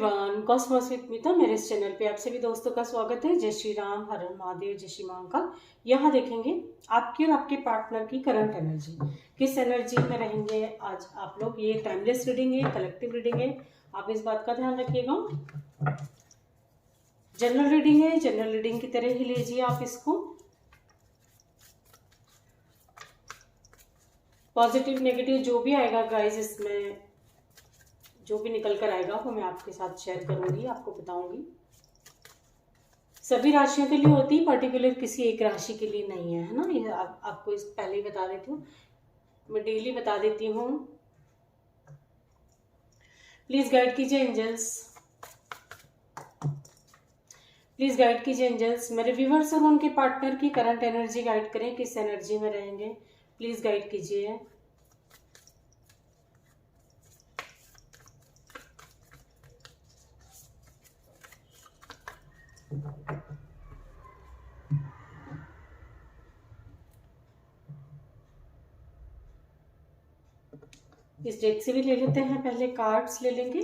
Everyone, Cosmos with मीता मेरे इस channel पे आप सभी दोस्तों का स्वागत है। जय श्री राम, हर हर महादेव, जय श्री महाकाल। यहाँ देखेंगे आपकी और आपके पार्टनर की करंट एनर्जी, किस एनर्जी में रहेंगे आज आप लोग। ये टाइमलेस रीडिंग है, कलेक्टिव रीडिंग है, आप इस बात का ध्यान रखिएगा। जनरल रीडिंग है, जनरल रीडिंग की तरह ही लीजिए आप इसको। पॉजिटिव नेगेटिव जो भी आएगा गाइस, इसमें जो भी निकल कर आएगा वो मैं आपके साथ शेयर करूंगी, आपको बताऊंगी। सभी राशियों के लिए होती है, पर्टिकुलर किसी एक राशि के लिए नहीं है, है ना। ये आपको इस पहले ही बता देती हूँ, मैं डेली बता देती हूँ। प्लीज गाइड कीजिए एंजल्स, प्लीज गाइड कीजिए एंजल्स। मेरे व्यूवर्स और उनके पार्टनर की करंट एनर्जी गाइड करें, किस एनर्जी में रहेंगे, प्लीज गाइड कीजिए। इस डेक से भी ले लेते हैं, पहले कार्ड्स ले लेंगे।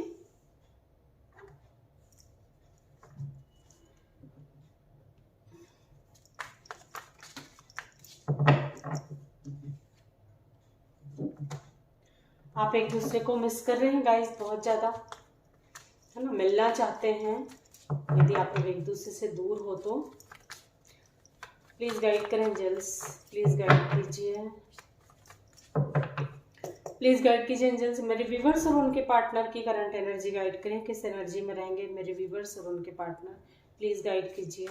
आप एक दूसरे को मिस कर रहे हैं गाइस बहुत ज्यादा, है ना, मिलना चाहते हैं। यदि आप लोग एक दूसरे से दूर हो तो प्लीज गाइड करें एंजल्स, प्लीज गाइड कीजिए, प्लीज गाइड कीजिए एंजल्स। मेरे व्यूवर्स और उनके पार्टनर की करंट एनर्जी गाइड करें, किस एनर्जी में रहेंगे मेरे व्यूवर्स और उनके पार्टनर, प्लीज गाइड कीजिए।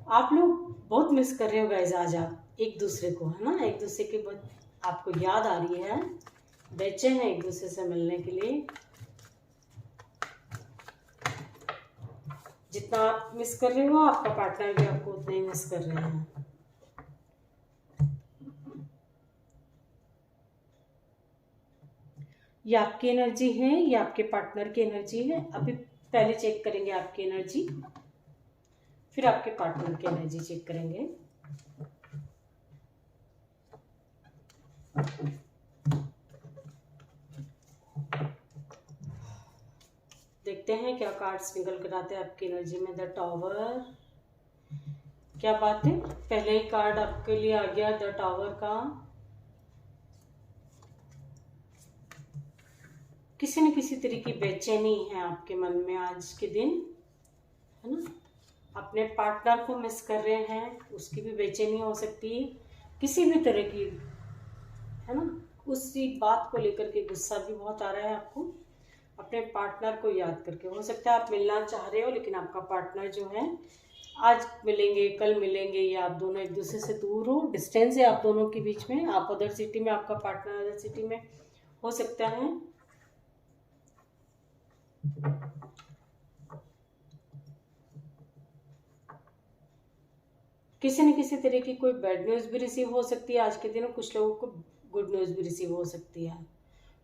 आप लोग बहुत मिस कर रहे हो गाइस आज, आप एक दूसरे को, है ना, एक दूसरे की बहुत आपको याद आ रही है, बेचैन है एक दूसरे से मिलने के लिए। जितना आप मिस कर रहे हो, आपका पार्टनर भी आपको उतना ही मिस कर रहे हैं। ये आपकी एनर्जी है, ये आपके पार्टनर की एनर्जी है। अभी पहले चेक करेंगे आपकी एनर्जी, फिर आपके पार्टनर की एनर्जी चेक करेंगे। देखते हैं क्या कार्ड्स निकल कर आते हैं आपकी एनर्जी में। द टावर, क्या बात है, पहले ही कार्ड आपके लिए आ गया द टावर का। किसी न किसी तरह की बेचैनी है आपके मन में आज के दिन, है ना। अपने पार्टनर को मिस कर रहे हैं, उसकी भी बेचैनी हो सकती है किसी भी तरह की, है ना। उसी बात को लेकर के गुस्सा भी बहुत आ रहा है आपको अपने पार्टनर को याद करके। हो सकता है आप मिलना चाह रहे हो, लेकिन आपका पार्टनर जो है आज मिलेंगे, कल मिलेंगे, या आप दोनों एक दूसरे से दूर हो, डिस्टेंस है आप दोनों के बीच में। आप अदर सिटी में, आपका पार्टनर अदर सिटी में हो सकता है। किसी न किसी तरह की कोई बैड न्यूज़ भी रिसीव हो सकती है आज के दिन, कुछ लोगों को गुड न्यूज़ भी रिसीव हो सकती है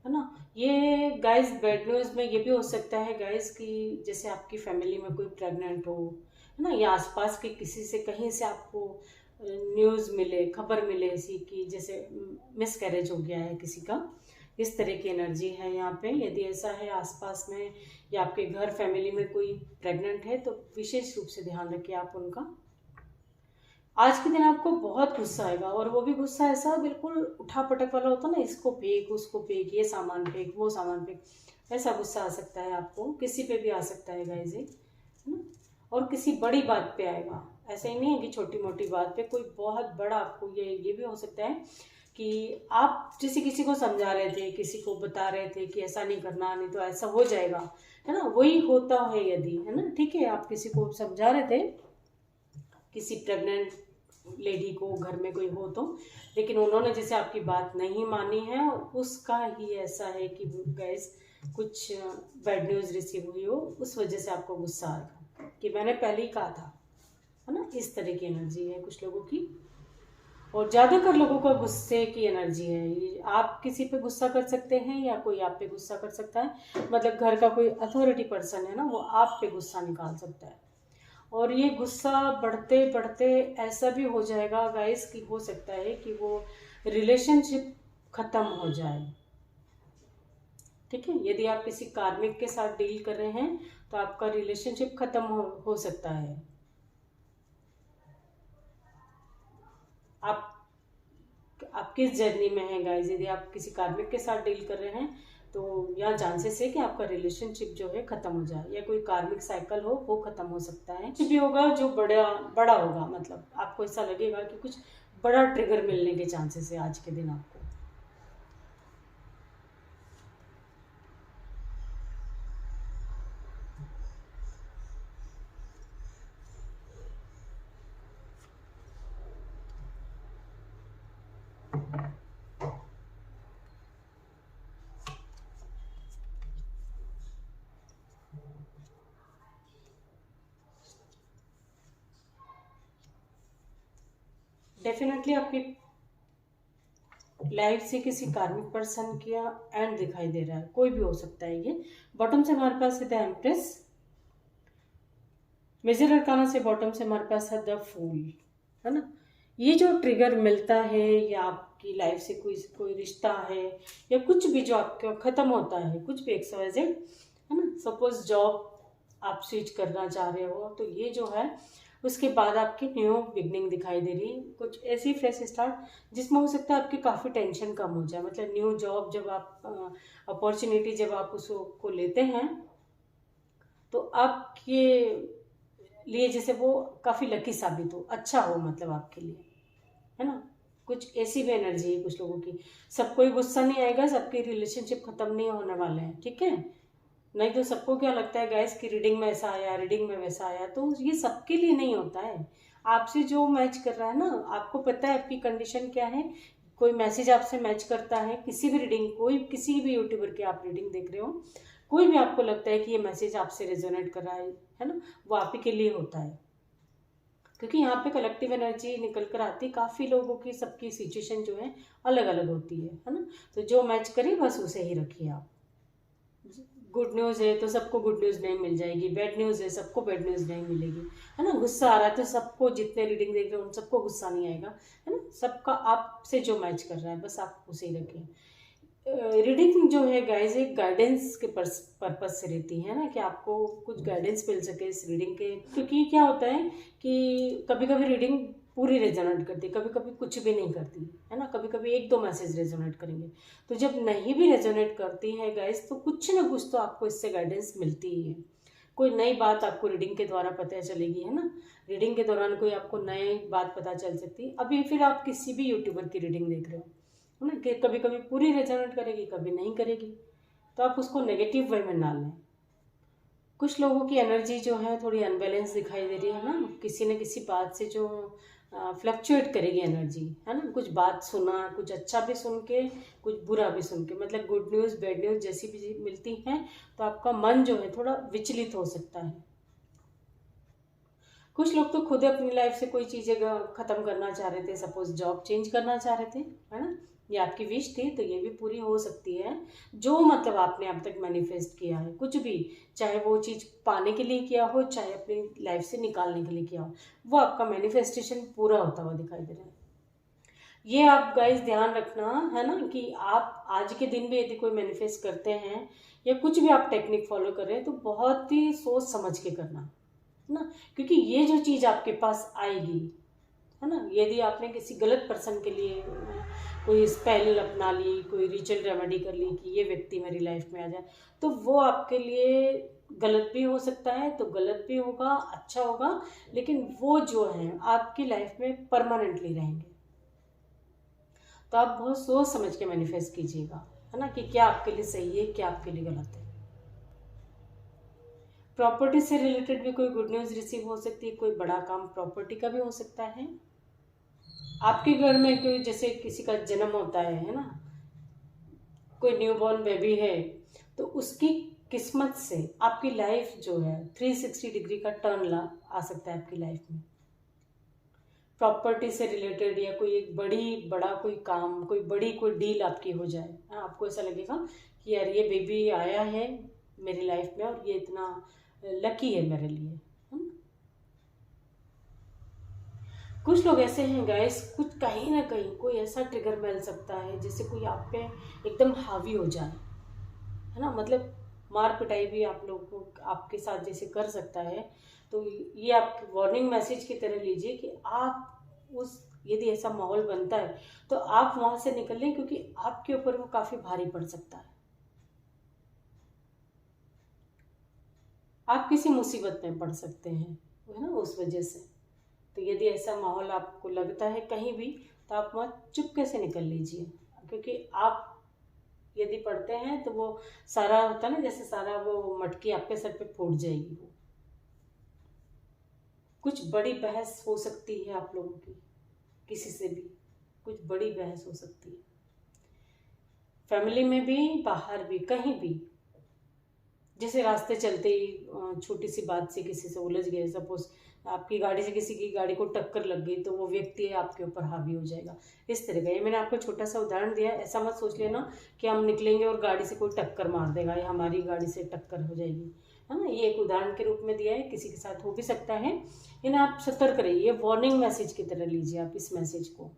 ना। ये गाइस बैड न्यूज़ में ये भी हो सकता है गाइस कि जैसे आपकी फैमिली में कोई प्रेग्नेंट हो, है ना, या आसपास के किसी से कहीं से आपको न्यूज़ मिले, खबर मिले ऐसी कि जैसे मिसकैरेज हो गया है किसी का, इस तरह की एनर्जी है यहाँ पे। यदि ऐसा है आसपास में या आपके घर फैमिली में कोई प्रेग्नेंट है, तो विशेष रूप से ध्यान रखिए आप उनका। आज के दिन आपको बहुत गुस्सा आएगा, और वो भी गुस्सा ऐसा बिल्कुल उठापटक वाला होता है ना, इसको फेंक, उसको फेंक, ये सामान फेंक, वो सामान फेंक, ऐसा गुस्सा आ सकता है आपको। किसी पे भी आ सकता है गाइस, है ना, और किसी बड़ी बात पे आएगा। ऐसा ही नहीं है कि छोटी मोटी बात पे, कोई बहुत बड़ा आपको ये भी हो सकता है कि आप जैसे किसी को समझा रहे थे, किसी को बता रहे थे कि ऐसा नहीं करना, नहीं तो ऐसा हो जाएगा, है ना, वही होता है यदि, है ना। ठीक है, आप किसी को समझा रहे थे, किसी प्रेग्नेंट लेडी को घर में कोई हो तो, लेकिन उन्होंने जैसे आपकी बात नहीं मानी है, उसका ही ऐसा है कि गैस कुछ बैड न्यूज़ रिसीव हुई हो, उस वजह से आपको गुस्सा आएगा कि मैंने पहले ही कहा था, है ना। इस तरह की एनर्जी है कुछ लोगों की। और ज़्यादातर लोगों का गुस्से की एनर्जी है ये। आप किसी पे गुस्सा कर सकते हैं या कोई आप पे गुस्सा कर सकता है, मतलब घर का कोई अथॉरिटी पर्सन है ना, वो आप पे गुस्सा निकाल सकता है। और ये गुस्सा बढ़ते बढ़ते ऐसा भी हो जाएगा गाइस कि हो सकता है कि वो रिलेशनशिप खत्म हो जाए। ठीक है, यदि आप किसी कार्मिक के साथ डील कर रहे हैं तो आपका रिलेशनशिप खत्म हो सकता है। आप किस जर्नी में हैं गाइस, यदि आप किसी कार्मिक के साथ डील कर रहे हैं तो यहाँ चांसेस है कि आपका रिलेशनशिप जो है खत्म हो जाए, या कोई कार्मिक साइकिल हो वो खत्म हो सकता है। कुछ भी होगा जो बड़ा बड़ा होगा, मतलब आपको ऐसा लगेगा कि कुछ बड़ा ट्रिगर मिलने के चांसेस है आज के दिन आपको। डेफिनेटली आपकी लाइफ से किसी कार्मिक पर्सन का एंड दिखाई दे रहा है, कोई भी हो सकता है ये। बॉटम से हमारे पास है द एम्प्रेस, मेजर अरकाना से बॉटम से हमारे पास है द फूल, है ना। ये जो ट्रिगर मिलता है या आपकी लाइफ से कोई कोई रिश्ता है या कुछ भी जो आपका खत्म होता है, कुछ भी XYZ, है ना। सपोज जॉब आप स्विच करना चाह रहे हो तो ये जो है उसके बाद आपकी न्यू बिगनिंग दिखाई दे रही है, कुछ ऐसी फ्रेश स्टार्ट जिसमें हो सकता है आपकी काफ़ी टेंशन कम हो जाए। मतलब न्यू जॉब जब आप अपॉर्चुनिटी जब आप उसको लेते हैं तो आपके लिए जैसे वो काफ़ी लकी साबित हो, अच्छा हो, मतलब आपके लिए, है ना। कुछ ऐसी भी एनर्जी है कुछ लोगों की। सबको ही गुस्सा नहीं आएगा, सबके रिलेशनशिप खत्म नहीं होने वाले हैं, ठीक है। नहीं तो सबको क्या लगता है गैस की रीडिंग में ऐसा आया, रीडिंग में वैसा आया, तो ये सबके लिए नहीं होता है। आपसे जो मैच कर रहा है ना, आपको पता है आपकी कंडीशन क्या है। कोई मैसेज आपसे मैच करता है, किसी भी रीडिंग, कोई किसी भी यूट्यूबर की आप रीडिंग देख रहे हो, कोई भी आपको लगता है कि ये मैसेज आपसे रेजोनेट कर रहा है ना, वो आप ही के लिए होता है। क्योंकि यहाँ पे कलेक्टिव एनर्जी निकल कर आती है, काफ़ी लोगों की सबकी सिचुएशन जो है अलग अलग होती है ना। तो जो मैच करे बस उसे ही रखिए आप। गुड न्यूज़ है तो सबको गुड न्यूज़ नहीं मिल जाएगी, बैड न्यूज़ है सबको बैड न्यूज़ नहीं मिलेगी, है ना। गुस्सा आ रहा है तो सबको, जितने रीडिंग देख रहे हो उन सबको गुस्सा नहीं आएगा, है ना। सबका आपसे जो मैच कर रहा है बस आप उसे ही रखें। रीडिंग जो है गाइज एक गाइडेंस के पर्पज से रहती है ना, कि आपको कुछ गाइडेंस मिल सके इस रीडिंग के। क्योंकि क्या होता है कि कभी कभी रीडिंग पूरी रेजोनेट करती है, कभी कभी कुछ भी नहीं करती, है ना। कभी कभी एक दो मैसेज रेजोनेट करेंगे। तो जब नहीं भी रेजोनेट करती है गाइज तो कुछ ना कुछ तो आपको इससे गाइडेंस मिलती ही है। कोई नई बात आपको रीडिंग के द्वारा पता चलेगी, है ना। रीडिंग के दौरान कोई आपको नई बात पता चल सकती है। अभी फिर आप किसी भी यूट्यूबर की रीडिंग देख रहे हो, है ना, कि कभी कभी पूरी रेजोनेट करेगी, कभी नहीं करेगी, तो आप उसको नेगेटिव वे में ना लें। कुछ लोगों की एनर्जी जो है थोड़ी अनबैलेंस दिखाई दे रही है ना, किसी न किसी बात से जो फ्लक्चुएट करेगी एनर्जी, है ना। कुछ बात सुना, कुछ अच्छा भी सुन के, कुछ बुरा भी सुन के, मतलब गुड न्यूज़ बैड न्यूज़ जैसी भी मिलती हैं तो आपका मन जो है थोड़ा विचलित हो सकता है। कुछ लोग तो खुद अपनी लाइफ से कोई चीज़ें ख़त्म करना चाह रहे थे, सपोज जॉब चेंज करना चाह रहे थे, है ना। ये आपकी विश थी तो ये भी पूरी हो सकती है। जो मतलब आपने अब तक मैनिफेस्ट किया है कुछ भी, चाहे वो चीज़ पाने के लिए किया हो, चाहे अपनी लाइफ से निकालने के लिए किया हो, वो आपका मैनिफेस्टेशन पूरा होता हुआ दिखाई दे रहा है। ये आप गाइस ध्यान रखना, है ना, कि आप आज के दिन भी यदि कोई मैनिफेस्ट करते हैं या कुछ भी आप टेक्निक फॉलो कर रहे हैं तो बहुत ही सोच समझ के करना, है ना। क्योंकि ये जो चीज़ आपके पास आएगी, है ना, यदि आपने किसी गलत पर्सन के लिए कोई स्पेल अपना ली, कोई रिचुअल रेमेडी कर ली कि ये व्यक्ति मेरी लाइफ में आ जाए, तो वो आपके लिए गलत भी हो सकता है, तो गलत भी होगा, अच्छा होगा, लेकिन वो जो है आपकी लाइफ में परमानेंटली रहेंगे। तो आप बहुत सोच समझ के मैनिफेस्ट कीजिएगा, है ना, कि क्या आपके लिए सही है, क्या आपके लिए गलत है। प्रॉपर्टी से रिलेटेड भी कोई गुड न्यूज़ रिसीव हो सकती है, कोई बड़ा काम प्रॉपर्टी का भी हो सकता है। आपके घर में कोई जैसे किसी का जन्म होता है ना, कोई न्यूबॉर्न बेबी है, तो उसकी किस्मत से आपकी लाइफ जो है 360 डिग्री का टर्न ला आ सकता है आपकी लाइफ में। प्रॉपर्टी से रिलेटेड या कोई एक बड़ा कोई काम, कोई डील आपकी हो जाए। हाँ, आपको ऐसा लगेगा कि यार ये बेबी आया है मेरी लाइफ में और ये इतना लकी है मेरे लिए। कुछ लोग ऐसे हैं गाइस, कुछ कहीं ना कहीं कोई ऐसा ट्रिगर मिल सकता है जिससे कोई आप पे एकदम हावी हो जाए, है ना। मतलब मार पिटाई भी आप लोग को आपके साथ जैसे कर सकता है। तो ये आप वार्निंग मैसेज की तरह लीजिए कि आप उस यदि ऐसा माहौल बनता है तो आप वहां से निकल लें, क्योंकि आपके ऊपर वो काफी भारी पड़ सकता है। आप किसी मुसीबत में पड़ सकते हैं, है ना, उस वजह से। तो यदि ऐसा माहौल आपको लगता है कहीं भी, तो आप वहाँ चुपके से निकल लीजिए, क्योंकि आप यदि पढ़ते हैं तो वो सारा होता है ना, जैसे सारा वो मटकी आपके सर पे फूट जाएगी। वो कुछ बड़ी बहस हो सकती है आप लोगों की, किसी से भी कुछ बड़ी बहस हो सकती है, फैमिली में भी बाहर भी कहीं भी। जैसे रास्ते चलते ही छोटी सी बात से किसी से उलझ गए, सपोज आपकी गाड़ी से किसी की गाड़ी को टक्कर लग गई, तो वो व्यक्ति आपके ऊपर हावी हो जाएगा। इस तरह का ये मैंने आपको छोटा सा उदाहरण दिया। ऐसा मत सोच लेना कि हम निकलेंगे और गाड़ी से कोई टक्कर मार देगा या हमारी गाड़ी से टक्कर हो जाएगी, है ना। ये एक उदाहरण के रूप में दिया है, किसी के साथ हो भी सकता है। इन्हें आप सतर्क रहिए, वार्निंग मैसेज की तरह लीजिए आप इस मैसेज को।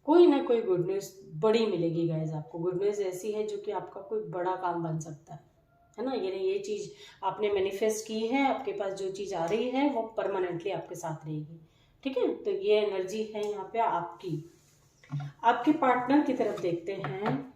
कोई ना कोई गुड न्यूज़ बड़ी मिलेगी गाइज आपको। गुड न्यूज़ ऐसी है जो कि आपका कोई बड़ा काम बन सकता है ना। ये चीज़ आपने मैनिफेस्ट की है, आपके पास जो चीज़ आ रही है वो परमानेंटली आपके साथ रहेगी, ठीक है। तो ये एनर्जी है यहाँ पे आपकी। आपके पार्टनर की तरफ देखते हैं।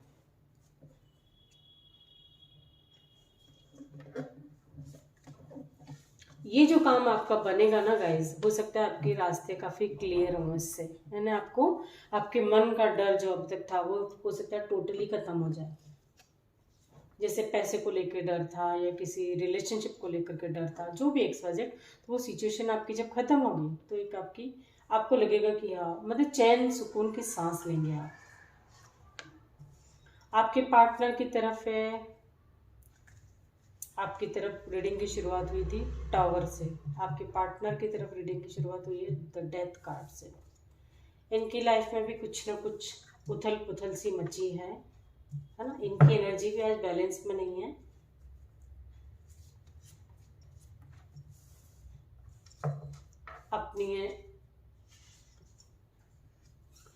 ये जो काम आपका बनेगा ना गाइज, हो सकता है आपके रास्ते काफ़ी क्लियर हो इससे, है ना। आपको आपके मन का डर जो अब तक था वो हो सकता है टोटली खत्म हो जाए। जैसे पैसे को लेकर डर था या किसी रिलेशनशिप को लेकर के डर था, जो भी एक्स वाई, तो वो सिचुएशन आपकी जब खत्म होगी तो एक आपको लगेगा कि हाँ, मतलब चैन सुकून की सांस लेंगे आप। आपके पार्टनर की तरफ है, आपकी तरफ रीडिंग की शुरुआत हुई थी टावर से, आपके पार्टनर की तरफ रीडिंग की शुरुआत हुई है द डेथ कार्ड से। इनकी लाइफ में भी कुछ ना कुछ उथल पुथल सी मची है ना। इनकी एनर्जी भी आज बैलेंस में नहीं है। अपनी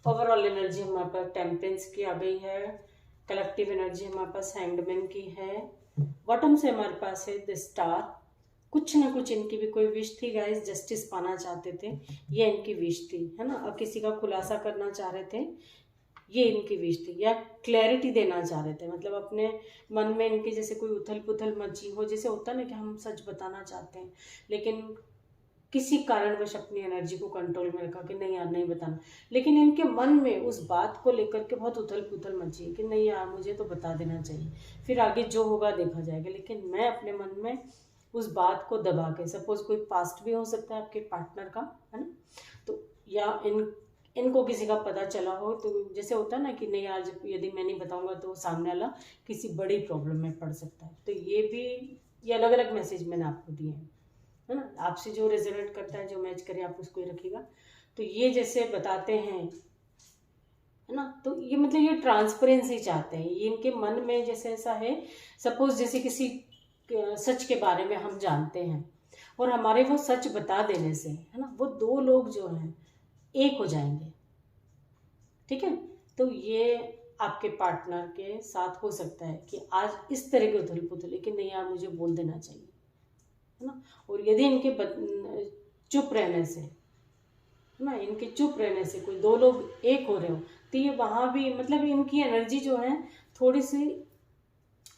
ओवरऑल एनर्जी हमारे पास टेम्परेंस की आ गई है। कलेक्टिव एनर्जी हमारे पास हैंगमैन की है। बॉटम से हमारे पास है द स्टार। कुछ ना कुछ इनकी भी कोई विश थी गाइस, जस्टिस पाना चाहते थे, ये इनकी विश थी, है ना। और किसी का खुलासा करना चाह रहे थे, ये इनकी विश थी। या क्लैरिटी देना चाह रहे थे, मतलब अपने मन में इनके जैसे कोई उथल पुथल मची हो, जैसे होता है ना कि हम सच बताना चाहते हैं लेकिन किसी कारणवश अपनी एनर्जी को कंट्रोल में रखा कि नहीं यार नहीं बताना, लेकिन इनके मन में उस बात को लेकर के बहुत उथल पुथल मची है कि नहीं यार मुझे तो बता देना चाहिए, फिर आगे जो होगा देखा जाएगा। लेकिन मैं अपने मन में उस बात को दबा के, सपोज कोई पास्ट भी हो सकता है आपके पार्टनर का, है ना। तो या इनको किसी का पता चला हो, तो जैसे होता है ना कि नहीं आज यदि मैं नहीं बताऊंगा तो सामने वाला किसी बड़ी प्रॉब्लम में पड़ सकता है। तो ये अलग अलग मैसेज मैंने आपको दिए हैं, है ना। आपसे जो रेजोनेट करता है, जो मैच करे, आप उसको ही रखिएगा। तो ये जैसे बताते हैं, है ना, तो ये मतलब ये ट्रांसपेरेंसी चाहते हैं, ये इनके मन में जैसे ऐसा है। सपोज जैसे किसी सच के बारे में हम जानते हैं और हमारे वो सच बता देने से, है ना, वो दो लोग जो हैं एक हो जाएंगे, ठीक है। तो ये आपके पार्टनर के साथ हो सकता है कि आज इस तरह के उथल पुथल, कि नहीं यार मुझे बोल देना चाहिए, है ना। और यदि इनके चुप रहने से, है ना, इनके चुप रहने से कोई दो लोग एक हो रहे हो, तो ये वहाँ भी मतलब इनकी एनर्जी जो है थोड़ी सी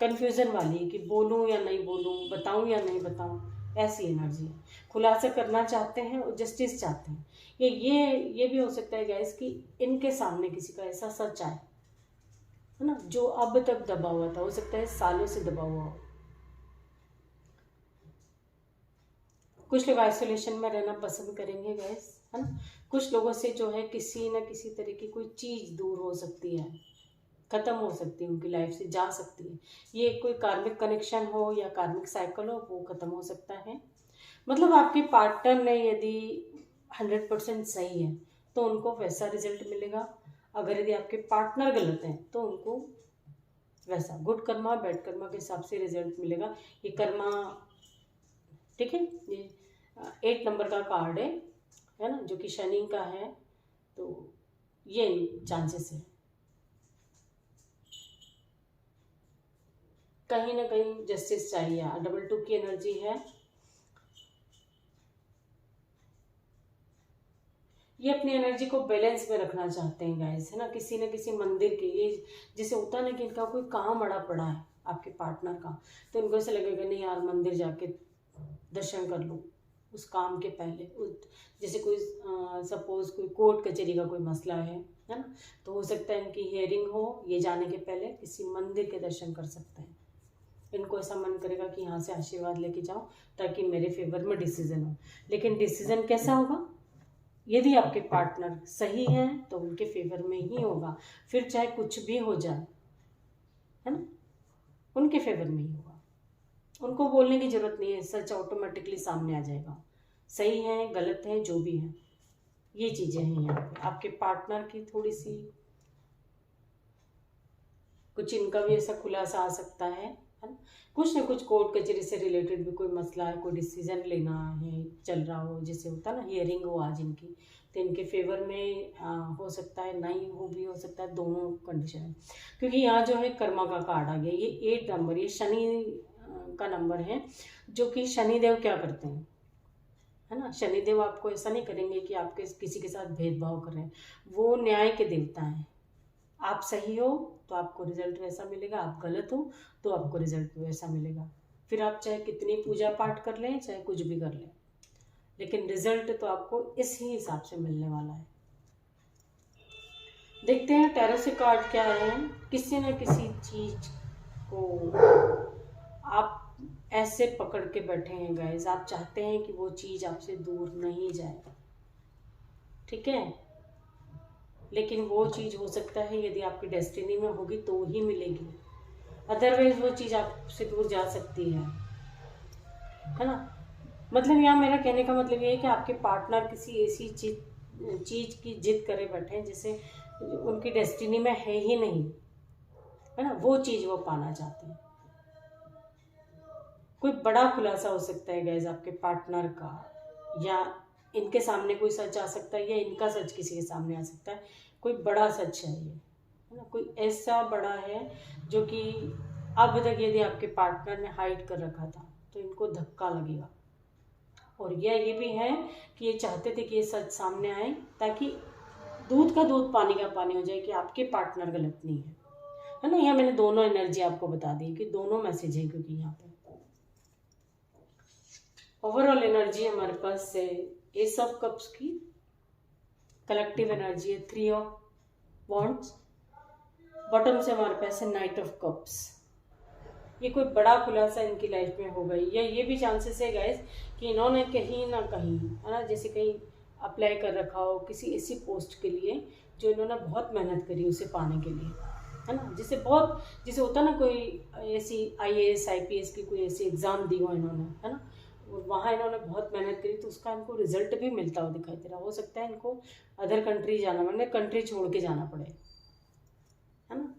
कंफ्यूजन वाली है कि बोलूँ या नहीं बोलूँ, बताऊँ या नहीं बताऊँ, ऐसी एनर्जी है। खुलासा करना चाहते हैं और जस्टिस चाहते हैं। ये भी हो सकता है गैस कि इनके सामने किसी का ऐसा सच आए, है ना, जो अब तक दबा हुआ था, हो सकता है सालों से दबा हुआ हो। कुछ लोग आइसोलेशन में रहना पसंद करेंगे गैस, है ना। कुछ लोगों से जो है किसी न किसी तरह की कोई चीज़ दूर हो सकती है, खत्म हो सकती है, उनकी लाइफ से जा सकती है। ये कोई कार्मिक कनेक्शन हो या कार्मिक साइकिल हो, वो खत्म हो सकता है। मतलब आपके पार्टनर ने यदि 100% सही है तो उनको वैसा रिजल्ट मिलेगा। अगर यदि आपके पार्टनर गलत हैं तो उनको वैसा गुड कर्मा बैड कर्मा के हिसाब से रिजल्ट मिलेगा। ये कर्मा, ठीक है, ये 8 नंबर का कार्ड है ना, जो कि शनि का है, तो ये चांसेस है। कहीं ना कहीं जस्टिस चाहिए। डबल 2 की एनर्जी है। ये अपनी एनर्जी को बैलेंस में रखना चाहते हैं गाइस, है ना, किसी न किसी मंदिर के, ये जैसे होता है ना कि इनका कोई काम बड़ा पड़ा है आपके पार्टनर का, तो इनको ऐसा लगेगा नहीं यार मंदिर जाके दर्शन कर लूँ उस काम के पहले। जैसे कोई सपोज कोई कोर्ट कचहरी का कोई मसला है ना, तो हो सकता है इनकी हियरिंग हो, ये जाने के पहले किसी मंदिर के दर्शन कर सकते हैं। इनको ऐसा मन करेगा कि यहाँ से आशीर्वाद लेके जाओ ताकि मेरे फेवर में डिसीजन हो। लेकिन डिसीजन कैसा होगा? यदि आपके पार्टनर सही हैं तो उनके फेवर में ही होगा, फिर चाहे कुछ भी हो जाए, है ना, उनके फेवर में ही होगा। उनको बोलने की जरूरत नहीं है, सच ऑटोमेटिकली सामने आ जाएगा। सही है गलत है जो भी है, ये चीजें हैं यहाँ पे। आपके पार्टनर की थोड़ी सी कुछ इनका भी ऐसा खुलासा आ सकता है ना, कुछ ना कुछ कोर्ट कचहरी से रिलेटेड भी कोई मसला है, कोई डिसीजन लेना है चल रहा हो, जैसे होता है ना हियरिंग हो आज इनकी, तो इनके फेवर में हो सकता है, नहीं हो भी हो सकता है, दोनों कंडीशन है। क्योंकि यहाँ जो है कर्मा का कार्ड आ गया, ये 8 नंबर, ये शनि का नंबर है, जो कि शनिदेव क्या करते हैं, है ना, शनिदेव आपको ऐसा नहीं करेंगे कि आपके किसी के साथ भेदभाव कर रहे हैं। वो न्याय के देवता हैं। आप सही हो तो आपको रिजल्ट वैसा मिलेगा, आप गलत हो तो आपको रिजल्ट वैसा मिलेगा। फिर आप चाहे कितनी पूजा पाठ कर लें, चाहे कुछ भी कर लें, लेकिन रिजल्ट तो आपको इसी हिसाब से मिलने वाला है। देखते हैं टैरो से कार्ड क्या है। किसी न किसी चीज को आप ऐसे पकड़ के बैठे हैं गाइस, आप चाहते हैं कि वो चीज आपसे दूर नहीं जाए, ठीक है, लेकिन वो चीज़ हो सकता है यदि आपकी डेस्टिनी में होगी तो ही मिलेगी, अदरवाइज वो चीज़ आपसे दूर जा सकती है ना। मतलब यहाँ मेरा कहने का मतलब ये है कि आपके पार्टनर किसी ऐसी चीज़ की जिद करे बैठे हैं जैसे उनकी डेस्टिनी में है ही नहीं, है ना, वो चीज़ वो पाना चाहते हैं। कोई बड़ा खुलासा हो सकता है गाइस आपके पार्टनर का, या इनके सामने कोई सच आ सकता है, या इनका सच किसी के सामने आ सकता है। कोई बड़ा सच है ये, है ना, कोई ऐसा बड़ा है जो कि अब तक यदि आपके पार्टनर ने हाइड कर रखा था तो इनको धक्का लगेगा। और ये भी है कि ये चाहते थे कि ये सच सामने आए ताकि दूध का दूध पानी का पानी हो जाए कि आपके पार्टनर गलत नहीं है ना। यहाँ मैंने दोनों एनर्जी आपको बता दी कि दोनों मैसेज है, क्योंकि यहाँ पे ओवरऑल एनर्जी हमारे पास है एस ऑफ कप्स की, कलेक्टिव एनर्जी है 3 ऑफ वॉन्ड्स, बॉटम से हमारे पास है नाइट ऑफ कप्स। ये कोई बड़ा खुलासा इनकी लाइफ में हो गई, या ये भी चांसेस है गाइस कि इन्होंने कहीं ना कहीं, है ना, जैसे कहीं अप्लाई कर रखा हो किसी ऐसी पोस्ट के लिए जो इन्होंने बहुत मेहनत करी उसे पाने के लिए, है ना, जैसे होता ना कोई ऐसी IAS IPS की कोई ऐसी एग्ज़ाम दी हो इन्होंने, है ना, वहाँ इन्होंने बहुत मेहनत करी तो उसका इनको रिजल्ट भी मिलता हुआ दिखाई दे रहा। हो सकता है इनको अदर कंट्री जाना, मतलब कंट्री छोड़ के जाना पड़े, है ना,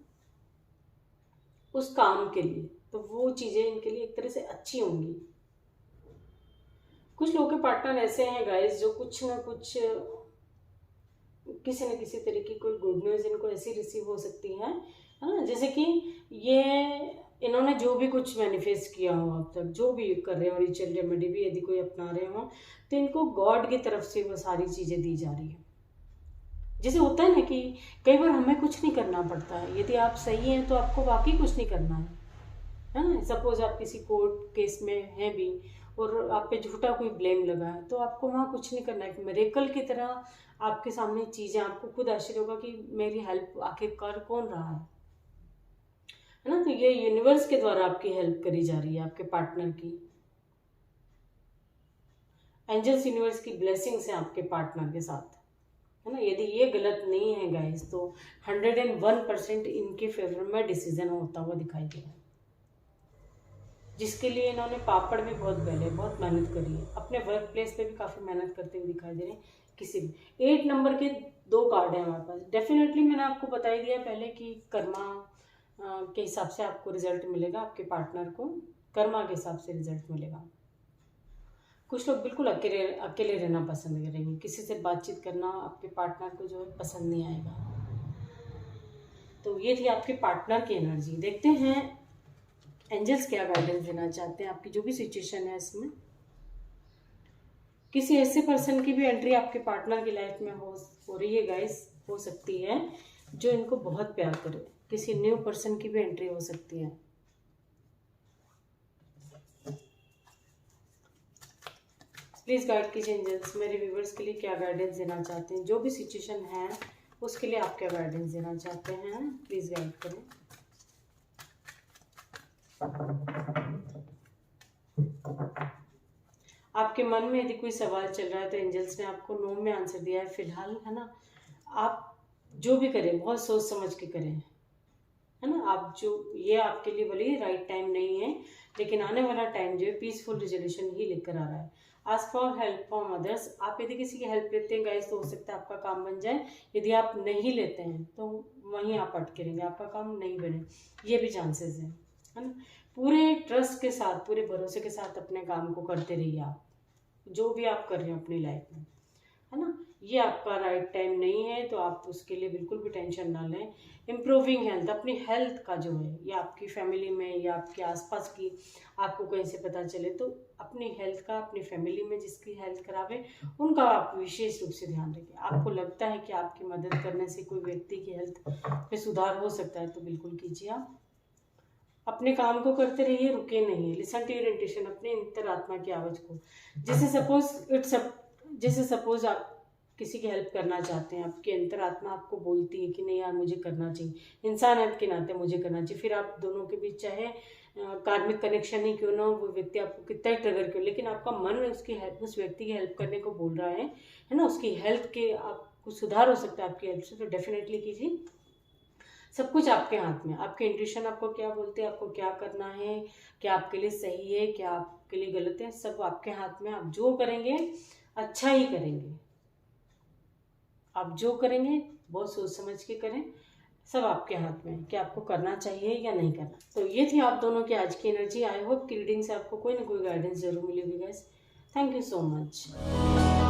उस काम के लिए, तो वो चीज़ें इनके लिए एक तरह से अच्छी होंगी। कुछ लोगों के पार्टनर ऐसे हैं गाइस जो कुछ ना कुछ किसी न किसी तरह की कोई गुड न्यूज़ इनको ऐसी रिसीव हो सकती है ना, जैसे कि ये इन्होंने जो भी कुछ मैनिफेस्ट किया हो अब तक, जो भी कर रहे हो, रिचुअल रेमेडी भी यदि कोई अपना रहे हो, तो इनको गॉड की तरफ से वो सारी चीज़ें दी जा रही है। जैसे होता है ना कि कई बार हमें कुछ नहीं करना पड़ता है, यदि आप सही हैं तो आपको वाकई कुछ नहीं करना है ना। सपोज आप किसी कोर्ट केस में हैं भी और आप पे झूठा कोई ब्लेम लगा है, तो आपको वहाँ कुछ नहीं करना है। मिरेकल की तरह आपके सामने चीज़ें, आपको खुद आश्चर्य होगा कि मेरी हेल्प आखिर कर कौन रहा है ना। तो ये यूनिवर्स के द्वारा आपकी हेल्प करी जा रही है, आपके पार्टनर की। एंजल्स यूनिवर्स की ब्लेसिंग्स हैं आपके पार्टनर के साथ, है ना। यदि ये गलत नहीं है गाइस तो 101% इनके फेवर में डिसीजन होता हुआ दिखाई दे रहा है, जिसके लिए इन्होंने पापड़ भी बहुत बेले, बहुत मेहनत करी है। अपने वर्क प्लेस पे भी काफ़ी मेहनत करते हुए दिखाई दे रहे हैं। किसी भी 8 नंबर के 2 कार्ड हैं हमारे पास। डेफिनेटली मैंने आपको बता ही दिया पहले कि कर्मा के हिसाब से आपको रिजल्ट मिलेगा, आपके पार्टनर को कर्मा के हिसाब से रिजल्ट मिलेगा। कुछ लोग बिल्कुल अकेले अकेले रहना पसंद करेंगे, किसी से बातचीत करना आपके पार्टनर को जो है पसंद नहीं आएगा। तो ये थी आपके पार्टनर की एनर्जी। देखते हैं एंजल्स क्या गाइडेंस देना चाहते हैं आपकी जो भी सिचुएशन है इसमें। किसी ऐसे पर्सन की भी एंट्री आपके पार्टनर की लाइफ में हो रही है गाइस, हो सकती है जो इनको बहुत प्यार करे। किसी न्यू पर्सन की भी एंट्री हो सकती है। प्लीज गाइड कीजिए एंजल्स, मेरे व्यूवर्स के लिए क्या गाइडेंस देना चाहते हैं, जो भी सिचुएशन है उसके लिए आप क्या गाइडेंस देना चाहते हैं, प्लीज गाइड करें। आपके मन में यदि कोई सवाल चल रहा है तो एंजल्स ने आपको नो में आंसर दिया है फिलहाल, है ना। आप जो भी करें बहुत सोच समझ के करें, है ना। आप जो ये आपके लिए भले ही राइट टाइम नहीं है, लेकिन आने वाला टाइम जो है पीसफुल रिजोल्यूशन ही लेकर आ रहा है। Ask for help from others, आप यदि किसी की हेल्प लेते हैं गाइस तो हो सकता है आपका काम बन जाए। यदि आप नहीं लेते हैं तो वहीं आप अटके रहेंगे, आपका काम नहीं बने, ये भी चांसेस है ना। पूरे ट्रस्ट के साथ, पूरे भरोसे के साथ अपने काम को करते रहिए आप, जो भी आप कर रहे हैं अपनी लाइफ में, है ना। ये आपका राइट टाइम नहीं है तो आप उसके लिए बिल्कुल भी टेंशन ना लें। इम्प्रूविंग हेल्थ, अपनी हेल्थ का जो है या आपकी फैमिली में या आपके आसपास की आपको कहीं से पता चले तो अपनी हेल्थ का, अपनी फैमिली में जिसकी हेल्थ खराब है उनका आप विशेष रूप से ध्यान रखिए। आपको लगता है कि आपकी मदद करने से कोई व्यक्ति की हेल्थ में सुधार हो सकता है तो बिल्कुल कीजिए। आप अपने काम को करते रहिए, रुके नहीं। लिसन टू योर इंट्यूशन, अपने अंतरात्मा की आवाज़ को। जैसे सपोज आप किसी की हेल्प करना चाहते हैं, आपकी अंतरात्मा आपको बोलती है कि नहीं यार मुझे करना चाहिए, इंसानियत के नाते मुझे करना चाहिए। फिर आप दोनों के बीच चाहे कार्मिक कनेक्शन ही क्यों ना हो, वो व्यक्ति आपको कितना ही ट्रिगर क्यों, लेकिन आपका मन उसकी हेल्प, उस व्यक्ति की हेल्प करने को बोल रहा है ना। उसकी हेल्थ के आपको सुधार हो सकता है आपकी हेल्प से, तो डेफिनेटली कीजिए। सब कुछ आपके हाथ में, आपके इंट्यूशन आपको क्या बोलते हैं, आपको क्या करना है, क्या आपके लिए सही है, क्या आपके लिए गलत है, सब आपके हाथ में। आप जो करेंगे अच्छा ही करेंगे, आप जो करेंगे बहुत सोच समझ के करें। सब आपके हाथ में कि आपको करना चाहिए या नहीं करना। तो ये थी आप दोनों की आज की एनर्जी। आई होप कि रीडिंग से आपको कोई ना कोई गाइडेंस जरूर मिलेगी guys. Thank you so much.